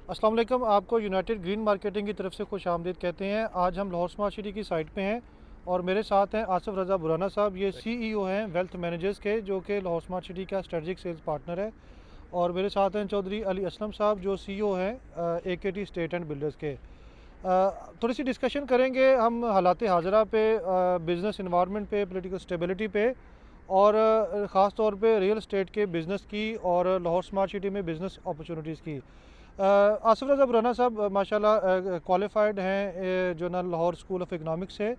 अस्सलाम वालेकुम। आपको यूनाइटेड ग्रीन मार्केटिंग की तरफ से खुश आमदीद कहते हैं। आज हम लाहौर स्मार्ट सिटी की साइट पे हैं और मेरे साथ हैं आसिफ रज़ा बुराना साहब। ये सीईओ हैं वेल्थ मैनेजर्स के, जो कि लाहौर स्मार्ट सिटी का स्ट्रेटजिक सेल्स पार्टनर है। और मेरे साथ हैं चौधरी अली असलम साहब, जो सीईओ हैं एकेटी स्टेट एंड बिल्डर्स के। थोड़ी सी डिस्कशन करेंगे हम हालात हाज़रा पे, बिज़नेस इन्वायरमेंट पे, पॉलिटिकल स्टेबिलिटी पे, और ख़ास तौर पे रियल एस्टेट के बिज़नेस की और लाहौर स्मार्ट सिटी में बिज़नेस अपॉर्चुनिटीज़ की। आसिफ रज़ा बुराना साहब माशाल्लाह क्वालिफाइड हैं, जो ना लाहौर स्कूल ऑफ इकनॉमिक्स से,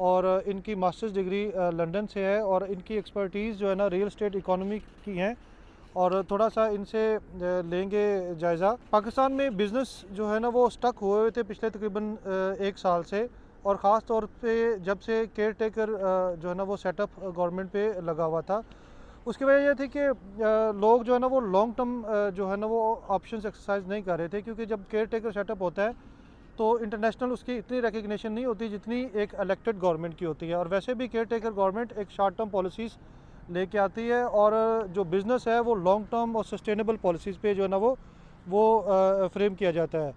और इनकी मास्टर्स डिग्री लंदन से है, और इनकी एक्सपर्टीज़ जो है ना रियल एस्टेट इकोनॉमी की हैं। और थोड़ा सा इनसे लेंगे जायज़ा। पाकिस्तान में बिज़नेस जो है ना वो स्टक हुए हुए थे पिछले तकरीबन 1 साल से, और ख़ास तौर पे जब से केयर टेकर जो है ना वो सेटअप गवर्नमेंट पे लगा हुआ था। उसकी वजह ये थी कि लोग जो है ना वो लॉन्ग टर्म जो है ना वो ऑप्शंस एक्सरसाइज नहीं कर रहे थे, क्योंकि जब केयर टेकर सेटअप होता है तो इंटरनेशनल उसकी इतनी रिकग्निशन नहीं होती जितनी एक इलेक्टेड गवर्नमेंट की होती है। और वैसे भी केयर टेकर गवर्नमेंट एक शॉर्ट टर्म पॉलिसीज़ लेके आती है, और जो बिज़नेस है वो लॉन्ग टर्म और सस्टेनेबल पॉलिसीज़ पे जो है ना वो फ्रेम किया जाता है।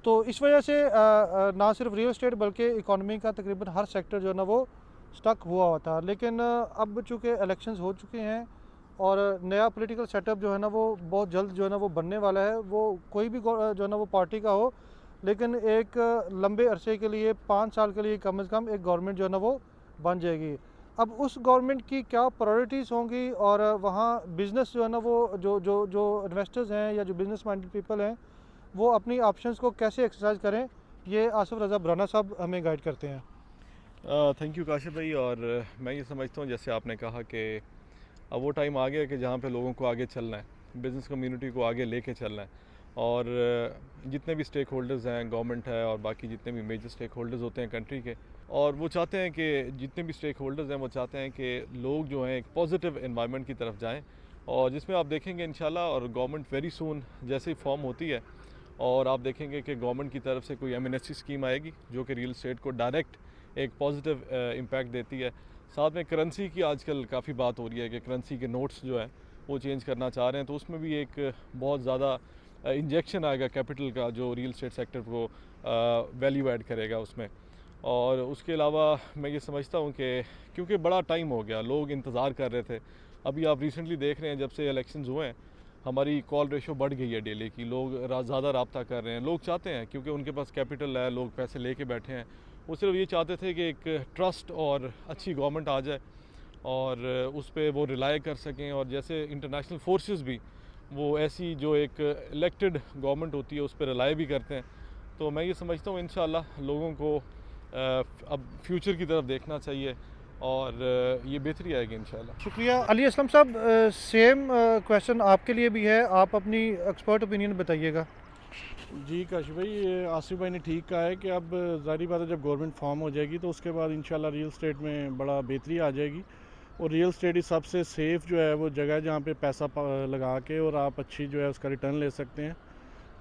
तो इस वजह से ना सिर्फ रियल एस्टेट बल्कि इकॉनमी का तकरीबन हर सेक्टर जो है ना वो स्टक हुआ था। लेकिन अब चूँकि इलेक्शंस हो चुके हैं और नया पॉलिटिकल सेटअप जो है ना वो बहुत जल्द जो है ना वो बनने वाला है, वो कोई भी जो है ना वो पार्टी का हो, लेकिन एक लंबे अरसे के लिए 5 साल के लिए कम से कम एक गवर्नमेंट जो है ना वो बन जाएगी। अब उस गवर्नमेंट की क्या प्रायोरिटीज़ होंगी, और वहाँ बिज़नेस जो है ना वो जो जो जो इन्वेस्टर्स हैं या जो बिज़नेस माइंडेड पीपल हैं वो अपनी ऑप्शंस को कैसे एक्सरसाइज करें, ये आसिफ रज़ा बुराना साहब हमें गाइड करते हैं। थैंक यू काशिफ भाई। और मैं ये समझता हूँ, जैसे आपने कहा कि अब वो टाइम आ गया कि जहाँ पे लोगों को आगे चलना है, बिज़नेस कम्युनिटी को आगे लेके चलना है। और जितने भी स्टेक होल्डर्स हैं, गवर्नमेंट है और बाकी जितने भी मेजर स्टेक होल्डर्स होते हैं कंट्री के, और वो चाहते हैं कि जितने भी स्टेक होल्डर्स हैं वो चाहते हैं कि लोग जो हैं एक पॉजिटिव एनवायरनमेंट की तरफ जाएँ, और जिसमें आप देखेंगे इंशाल्लाह, और गवर्नमेंट वेरी सून जैसे ही फॉर्म होती है और आप देखेंगे कि गवर्नमेंट की तरफ से कोई एमएनएससी स्कीम आएगी जो कि रियल एस्टेट को डायरेक्ट एक पॉजिटिव इम्पैक्ट देती है। साथ में करेंसी की आजकल काफ़ी बात हो रही है कि करेंसी के नोट्स जो हैं वो चेंज करना चाह रहे हैं, तो उसमें भी एक बहुत ज़्यादा इंजेक्शन आएगा कैपिटल का, जो रियल एस्टेट सेक्टर को वैल्यू ऐड करेगा उसमें। और उसके अलावा मैं ये समझता हूँ कि क्योंकि बड़ा टाइम हो गया, लोग इंतज़ार कर रहे थे। अभी आप रिसेंटली देख रहे हैं, जब से इलेक्शंस हुए हैं हमारी कॉल रेशो बढ़ गई है डेली की, लोग ज़्यादा रब्ता कर रहे हैं। लोग चाहते हैं, क्योंकि उनके पास कैपिटल है, लोग पैसे लेके बैठे हैं, वो सिर्फ ये चाहते थे कि एक ट्रस्ट और अच्छी गवर्नमेंट आ जाए और उस पर वो रिलाई कर सकें। और जैसे इंटरनेशनल फोर्सेस भी वो ऐसी जो एक इलेक्टेड गवर्नमेंट होती है उस पर रिलाई भी करते हैं। तो मैं ये समझता हूँ इंशाल्लाह लोगों को अब फ्यूचर की तरफ देखना चाहिए और ये बेहतरी आएगी इंशाल्लाह। शुक्रिया अली असलम साहब। सेम क्वेश्चन आपके लिए भी है, आप अपनी एक्सपर्ट ओपिनियन बताइएगा। जी काशिफ भाई, ये आसिफ भाई ने ठीक कहा है कि अब ज़ाहिर बात है जब गवर्नमेंट फॉर्म हो जाएगी तो उसके बाद इंशाल्लाह रियल स्टेट में बड़ा बेहतरी आ जाएगी। और रियल स्टेट ही सबसे सेफ़ जो है वो जगह है जहाँ पे पैसा लगा के और आप अच्छी जो है उसका रिटर्न ले सकते हैं।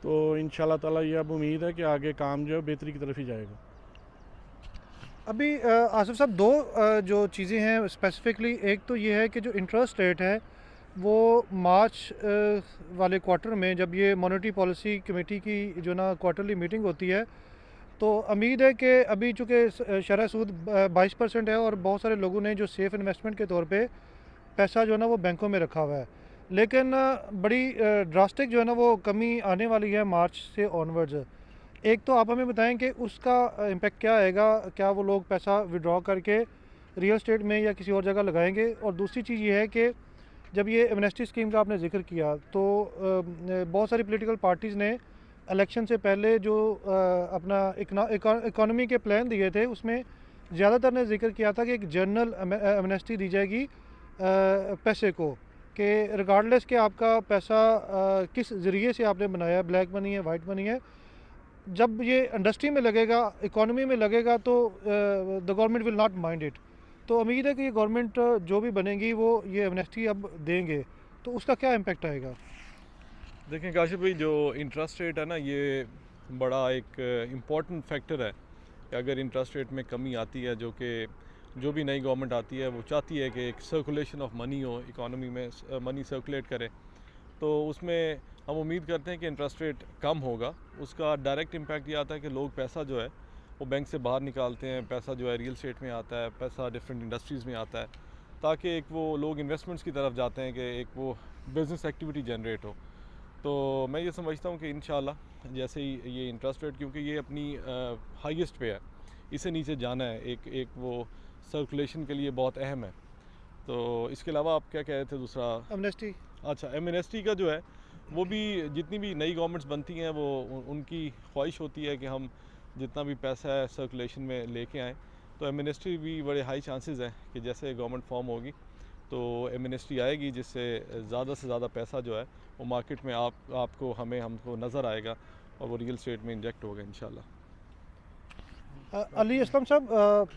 तो इंशाल्लाह ताला ये अब उम्मीद है कि आगे काम जो है बेहतरी की तरफ ही जाएगा। अभी आसिफ साहब दो जो चीज़ें हैं स्पेसिफिकली, एक तो ये है कि जो इंटरेस्ट रेट है वो मार्च वाले क्वार्टर में, जब ये मॉनेटरी पॉलिसी कमेटी की जो ना क्वार्टरली मीटिंग होती है, तो उम्मीद है कि अभी चूँकि शरह सूद 22% है, और बहुत सारे लोगों ने जो सेफ़ इन्वेस्टमेंट के तौर पे पैसा जो है ना वो बैंकों में रखा हुआ है। लेकिन बड़ी ड्रास्टिक जो है ना वो कमी आने वाली है मार्च से ऑनवर्ड्स। एक तो आप हमें बताएं कि उसका इम्पेक्ट क्या आएगा, क्या वो लोग पैसा विड्रॉ करके रियल एस्टेट में या किसी और जगह लगाएंगे। और दूसरी चीज़ ये है कि जब ये एमनेस्टी स्कीम का आपने जिक्र किया, तो बहुत सारी पॉलिटिकल पार्टीज़ ने इलेक्शन से पहले जो अपना इकॉनमी के प्लान दिए थे उसमें ज़्यादातर ने जिक्र किया था कि एक जनरल एमनेस्टी दी जाएगी पैसे को, कि रिगार्डलेस कि आपका पैसा किस ज़रिए से आपने बनाया, ब्लैक मनी है, वाइट मनी है, जब ये इंडस्ट्री में लगेगा, इकॉनमी में लगेगा, तो the government will not mind it. तो उम्मीद है कि ये गवर्नमेंट जो भी बनेगी वो ये एमनेस्टी अब देंगे, तो उसका क्या इम्पेक्ट आएगा। देखें काशिफ भाई, जो इंटरेस्ट रेट है ना, ये बड़ा एक इम्पॉर्टेंट फैक्टर है कि अगर इंटरेस्ट रेट में कमी आती है, जो कि जो भी नई गवर्नमेंट आती है वो चाहती है कि एक सर्कुलेशन ऑफ मनी हो, इकोनॉमी में मनी सर्कुलेट करे, तो उसमें हम उम्मीद करते हैं कि इंटरेस्ट रेट कम होगा। उसका डायरेक्ट इम्पैक्ट ये आता है कि लोग पैसा जो है वो बैंक से बाहर निकालते हैं, पैसा जो है रियल एस्टेट में आता है, पैसा डिफरेंट इंडस्ट्रीज़ में आता है, ताकि एक वो लोग इन्वेस्टमेंट्स की तरफ जाते हैं कि एक वो बिज़नेस एक्टिविटी जनरेट हो। तो मैं ये समझता हूँ कि इंशाल्लाह जैसे ही ये इंटरेस्ट रेट, क्योंकि ये अपनी हाईएस्ट पे है, इसे नीचे जाना है, एक वो सर्कुलेशन के लिए बहुत अहम है। तो इसके अलावा आप क्या कह रहे थे दूसरा? एमनेस्टी। अच्छा, एमनेस्टी का जो है वो भी जितनी भी नई गवर्नमेंट्स बनती हैं वो उनकी ख्वाहिश होती है कि हम जितना भी पैसा है सर्कुलेशन में लेके आएँ। तो एमनेस्टी भी बड़े हाई चांसेस हैं कि जैसे गवर्नमेंट फॉर्म होगी तो एमनेस्टी आएगी, जिससे ज़्यादा से ज़्यादा पैसा जो है वो मार्केट में हमको नज़र आएगा और वो रियल एस्टेट में इंजेक्ट होगा इंशाल्लाह। अली असलम साहब,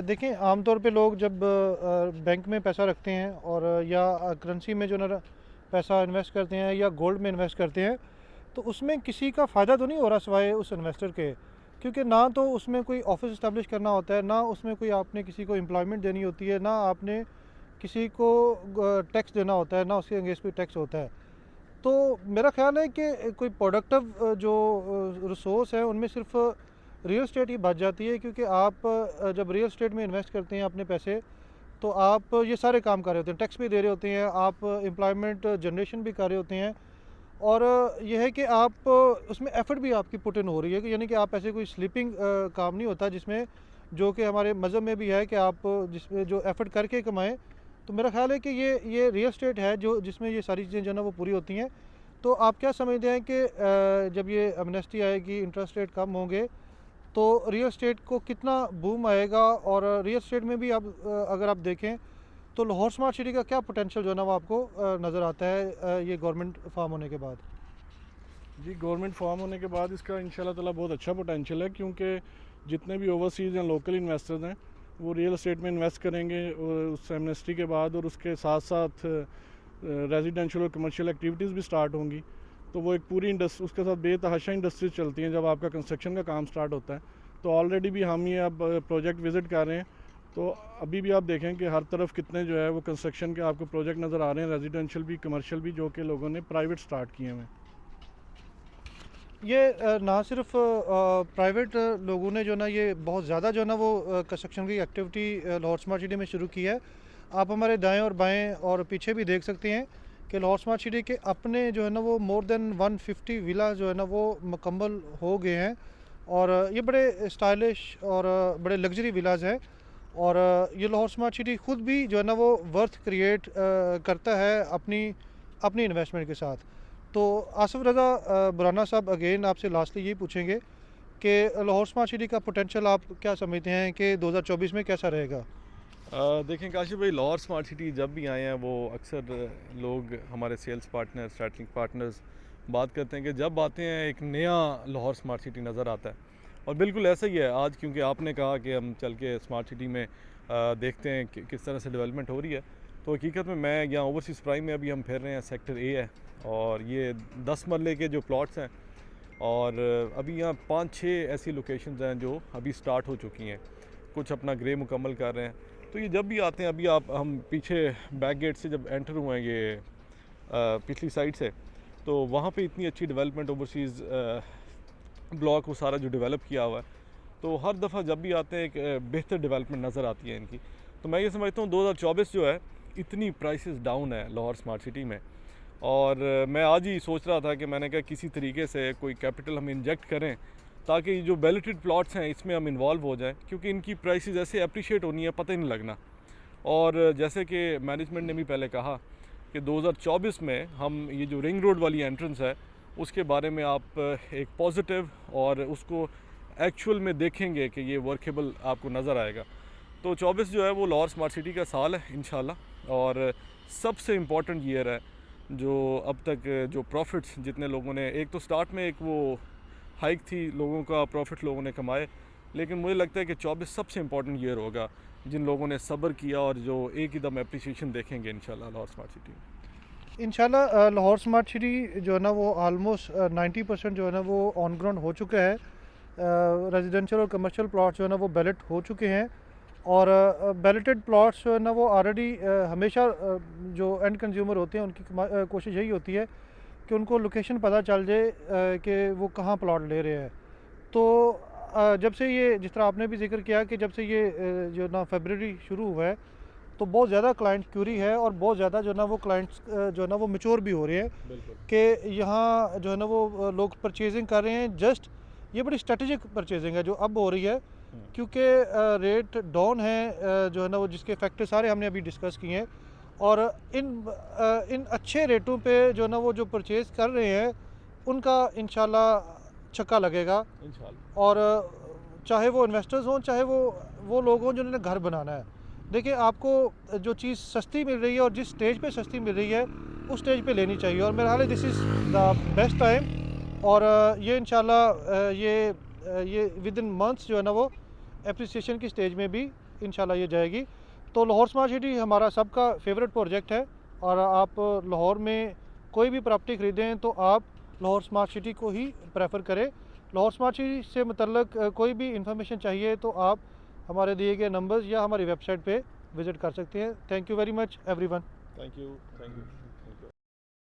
देखें आमतौर पे लोग जब बैंक में पैसा रखते हैं और या करेंसी में जो ना पैसा इन्वेस्ट करते हैं या गोल्ड में इन्वेस्ट करते हैं, तो उसमें किसी का फ़ायदा तो नहीं हो रहा सिवाय उस इन्वेस्टर के, क्योंकि ना तो उसमें कोई ऑफिस इस्टेब्लिश करना होता है, ना उसमें कोई आपने किसी को एम्प्लॉयमेंट देनी होती है, ना आपने किसी को टैक्स देना होता है, ना उसके अगेंस्ट कोई टैक्स होता है। तो मेरा ख्याल है कि कोई प्रोडक्टिव जो रिसोर्स है उनमें सिर्फ रियल एस्टेट ही बच जाती है, क्योंकि आप जब रियल एस्टेट में इन्वेस्ट करते हैं अपने पैसे, तो आप ये सारे काम कर रहे होते हैं, टैक्स भी दे रहे होते हैं, आप एम्प्लॉयमेंट जनरेशन भी कर रहे होते हैं, और यह है कि आप उसमें एफ़र्ट भी आपकी पुट इन हो रही है, कि यानी कि आप ऐसे कोई स्लीपिंग काम नहीं होता, जिसमें जो कि हमारे मज़हब में भी है कि आप जिसमें जो एफ़र्ट करके कमाएं। तो मेरा ख्याल है कि ये रियल एस्टेट है जो जिसमें ये सारी चीज़ें जो है ना वो पूरी होती हैं। तो आप क्या समझते हैं कि जब ये एमनेस्टी आएगी, इंटरेस्ट रेट कम होंगे, तो रियल एस्टेट को कितना बूम आएगा? और रियल एस्टेट में भी आप अगर आप देखें तो लाहौर स्मार्ट सिटी का क्या पोटेंशियल जो है ना वो आपको नज़र आता है ये गवर्नमेंट फॉर्म होने के बाद? जी, गवर्नमेंट फॉर्म होने के बाद इसका इंशाल्लाह ताला बहुत अच्छा पोटेंशियल है, क्योंकि जितने भी ओवरसीज़ या लोकल इन्वेस्टर्स हैं वो रियल एस्टेट में इन्वेस्ट करेंगे उस एमनेस्टी के बाद, और उसके साथ साथ रेजिडेंशियल और कमर्शियल एक्टिविटीज़ भी स्टार्ट होंगी। तो वो एक पूरी इंडस्ट्री, उसके साथ बेतहाशा इंडस्ट्रीज चलती हैं जब आपका कंस्ट्रक्शन का काम स्टार्ट होता है। तो ऑलरेडी भी हम ये अब प्रोजेक्ट विज़िट कर रहे हैं, तो अभी भी आप देखें कि हर तरफ कितने जो है वो कंस्ट्रक्शन के आपको प्रोजेक्ट नज़र आ रहे हैं, रेजिडेंशियल भी कमर्शियल भी, जो कि लोगों ने प्राइवेट स्टार्ट किए हैं। ये ना सिर्फ प्राइवेट लोगों ने जो ना ये बहुत ज़्यादा जो ना वो कंस्ट्रक्शन की एक्टिविटी लाहौर स्मार्ट सिटी में शुरू की है। आप हमारे दाएं और बाएं और पीछे भी देख सकते हैं कि लाहौर स्मार्ट सिटी के अपने जो है ना वो मोर देन 150 विला जो है ना वो मुकम्मल हो गए हैं, और ये बड़े स्टाइलिश और बड़े लग्जरी विलाज हैं। और ये लाहौर स्मार्ट सिटी ख़ुद भी जो है ना वो वर्थ क्रिएट करता है अपनी इन्वेस्टमेंट के साथ। तो आसिफ रज़ा बुराना साहब, अगेन आपसे लास्टली यही पूछेंगे कि लाहौर स्मार्ट सिटी का पोटेंशियल आप क्या समझते हैं कि 2024 में कैसा रहेगा? देखें काशिफ भाई, लाहौर स्मार्ट सिटी जब भी आए हैं वो अक्सर लोग हमारे सेल्स पार्टनर, स्ट्रैटेजिक पार्टनर्स बात करते हैं कि जब आते हैं एक नया लाहौर स्मार्ट सिटी नज़र आता है, और बिल्कुल ऐसा ही है आज, क्योंकि आपने कहा कि हम चल के स्मार्ट सिटी में देखते हैं कि किस तरह से डेवलपमेंट हो रही है। तो हकीकत में मैं यहाँ ओवरसीज़ प्राइम में अभी हम फिर रहे हैं, सेक्टर ए है, और ये 10 मरले के जो प्लॉट्स हैं, और अभी यहाँ 5-6 ऐसी लोकेशंस हैं जो अभी स्टार्ट हो चुकी हैं, कुछ अपना ग्रे मुकम्मल कर रहे हैं। तो ये जब भी आते हैं, अभी हम पीछे बैक गेट से जब एंटर हुए हैं ये पिछली साइड से, तो वहाँ पे इतनी अच्छी डेवलपमेंट, ओवरसीज़ ब्लॉक वो सारा जो डेवलप किया हुआ है, तो हर दफ़ा जब भी आते हैं एक बेहतर डेवलपमेंट नज़र आती है इनकी। तो मैं ये समझता हूँ 2024 जो है इतनी प्राइसेस डाउन है लाहौर स्मार्ट सिटी में, और मैं आज ही सोच रहा था कि मैंने कहा किसी तरीके से कोई कैपिटल हम इंजेक्ट करें ताकि जो बैलेटेड प्लॉट्स हैं इसमें हम इन्वॉल्व हो जाएं, क्योंकि इनकी प्राइसेस ऐसे अप्रिशिएट होनी है पता ही नहीं लगना। और जैसे कि मैनेजमेंट ने भी पहले कहा कि 2024 में हम ये जो रिंग रोड वाली एंट्रेंस है उसके बारे में आप एक पॉजिटिव और उसको एक्चुअल में देखेंगे कि ये वर्केबल आपको नज़र आएगा। तो 24 जो है वो लाहौर स्मार्ट सिटी का साल है इंशाल्लाह, और सबसे इम्पॉर्टेंट ईयर है जो अब तक जो प्रॉफिट्स जितने लोगों ने, एक तो स्टार्ट में एक वो हाइक थी, लोगों का प्रॉफिट लोगों ने कमाए, लेकिन मुझे लगता है कि 24 सबसे इम्पॉर्टेंट ईयर होगा जिन लोगों ने सब्र किया और जो एक ही दम एप्रिसिएशन देखेंगे इंशाल्लाह लाहौर स्मार्ट सिटी में। इंशाल्लाह लाहौर स्मार्ट सिटी जो है ना वो ऑलमोस्ट 90% जो है ना वो ऑन ग्राउंड हो चुका है। रेजिडेंशियल और कमर्शियल प्लॉट जो है ना वो बैलेट हो चुके हैं, और बैलेटेड प्लॉट्स जो है ना वो ऑलरेडी हमेशा जो एंड कंज्यूमर होते हैं उनकी कोशिश यही होती है कि उनको लोकेशन पता चल जाए कि वो कहाँ प्लॉट ले रहे हैं। तो जब से ये, जिस तरह आपने भी जिक्र किया कि जब से ये जो ना फरवरी शुरू हुआ है तो बहुत ज़्यादा क्लाइंट क्यूरी है और बहुत ज़्यादा जो ना वो क्लाइंट्स जो है ना वो मैच्योर भी हो रहे हैं बिल्कुल कि यहाँ जो है ना वो लोग परचेजिंग कर रहे हैं। जस्ट ये बड़ी स्ट्रेटेजिक परचेजिंग है जो अब हो रही है, क्योंकि रेट डाउन है जो है ना वो, जिसके फैक्टर सारे हमने अभी डिस्कस किए हैं। और इन अच्छे रेटों पे जो है ना वो जो परचेज़ कर रहे हैं उनका इंशाल्लाह छक्का लगेगा। इंशाल्लाह। और चाहे वो इन्वेस्टर्स हों, चाहे वो लोग हों जिन्होंने घर बनाना है। देखिए, आपको जो चीज़ सस्ती मिल रही है और जिस स्टेज पे सस्ती मिल रही है उस स्टेज पे लेनी चाहिए, और मेरा हाल है this is the best time. और ये इंशाल्लाह ये विद इन मंथ्स जो है ना वो एप्रिसिएशन की स्टेज में भी इंशाल्लाह ये जाएगी। तो लाहौर स्मार्ट सिटी हमारा सबका फेवरेट प्रोजेक्ट है, और आप लाहौर में कोई भी प्रॉपर्टी ख़रीदें तो आप लाहौर स्मार्ट सिटी को ही प्रेफर करें। लाहौर स्मार्ट सिटी से मतलब कोई भी इंफॉर्मेशन चाहिए तो आप हमारे दिए गए नंबर्स या हमारी वेबसाइट पे विज़िट कर सकते हैं। Thank you very much everyone. Thank you.